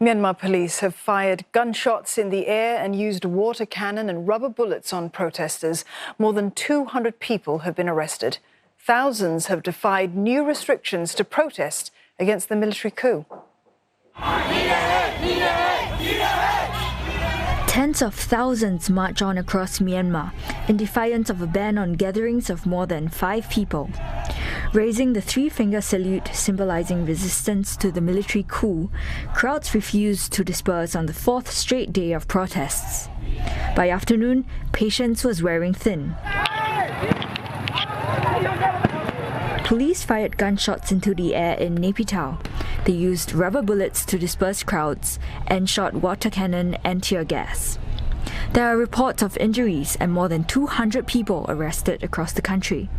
Myanmar police have fired gunshots in the air and used water cannon and rubber bullets on protesters. More than 200 people have been arrested. Thousands have defied new restrictions to protest against the military coup. Tens of thousands march on across Myanmar in defiance of a ban on gatherings of more than 5 people. Raising the three-finger salute symbolizing resistance to the military coup, crowds refused to disperse on the 4th straight day of protests. By afternoon, patience was wearing thin. Police fired gunshots into the air in Naypyidaw. They used rubber bullets to disperse crowds and shot water cannon and tear gas. There are reports of injuries and more than 200 people arrested across the country.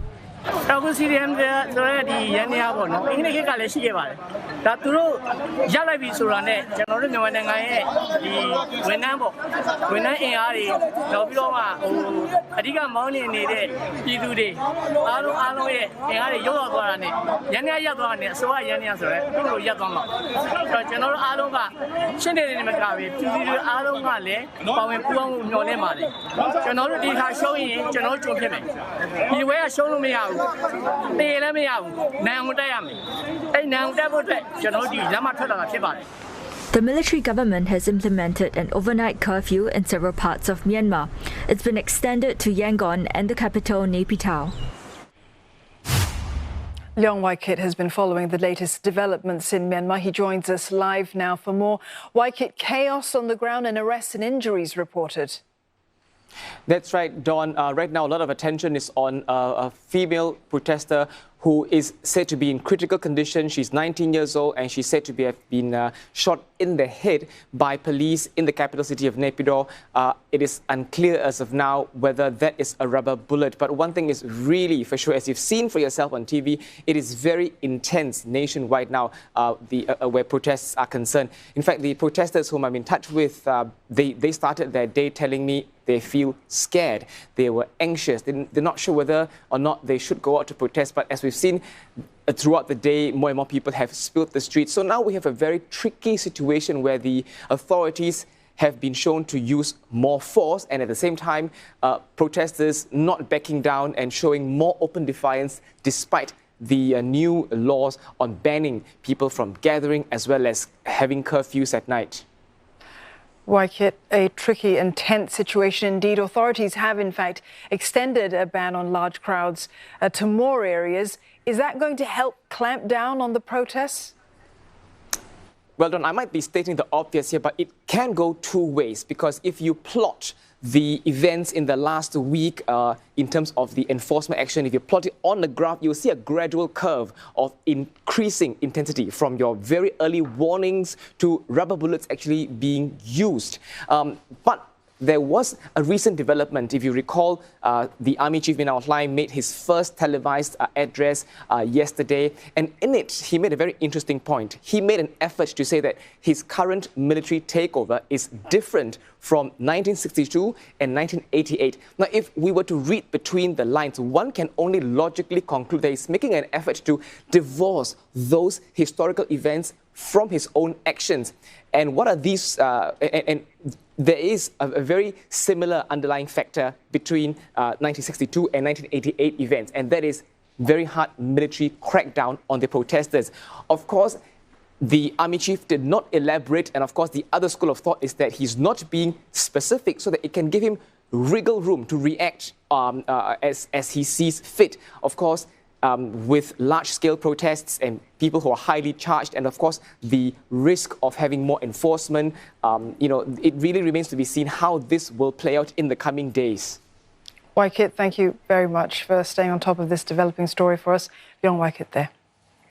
The military government has implemented an overnight curfew in several parts of Myanmar. It's been extended to Yangon and the capital, Naypyidaw. Leong Waikit has been following the latest developments in Myanmar. He joins us live now for more. Waikit, chaos on the ground and arrests and injuries reported. That's right, Dawn. Right now, a lot of attention is on a female protester who is said to be in critical condition. She's 19 years old and she's said to have been shot in the head by police in the capital city of Naypyidaw. It is unclear as of now whether that is a rubber bullet. But one thing is really for sure, as you've seen for yourself on TV, it is very intense nationwide now where protests are concerned. In fact, the protesters whom I'm in touch with, they started their day telling me they feel scared. They were anxious. They're not sure whether or not they should go out to protest. But as we've seen throughout the day, more and more people have spilled the streets. So now we have a very tricky situation where the authorities have been shown to use more force and at the same time, protesters not backing down and showing more open defiance despite the new laws on banning people from gathering as well as having curfews at night. Waikit, a tricky and tense situation indeed. Authorities have, in fact, extended a ban on large crowds to more areas. Is that going to help clamp down on the protests? Well, Don, I might be stating the obvious here, but it can go two ways, because if you plot the events in the last week in terms of the enforcement action, if you plot it on the graph, you'll see a gradual curve of increasing intensity from your very early warnings to rubber bullets actually being used. But there was a recent development. If you recall, the Army Chief Min Aung Hlaing made his first televised address yesterday, and in it, he made a very interesting point. He made an effort to say that his current military takeover is different from 1962 and 1988. Now, if we were to read between the lines, one can only logically conclude that he's making an effort to divorce those historical events from his own actions. And what are these? And there is a very similar underlying factor between 1962 and 1988 events, and that is very hard military crackdown on the protesters. Of course, the Army Chief did not elaborate, and of course, the other school of thought is that he's not being specific so that it can give him wriggle room to react as he sees fit. Of course, with large-scale protests and people who are highly charged, and of course the risk of having more enforcement, it really remains to be seen how this will play out in the coming days. Waikit, thank you very much for staying on top of this developing story for us. Leong Waikit there.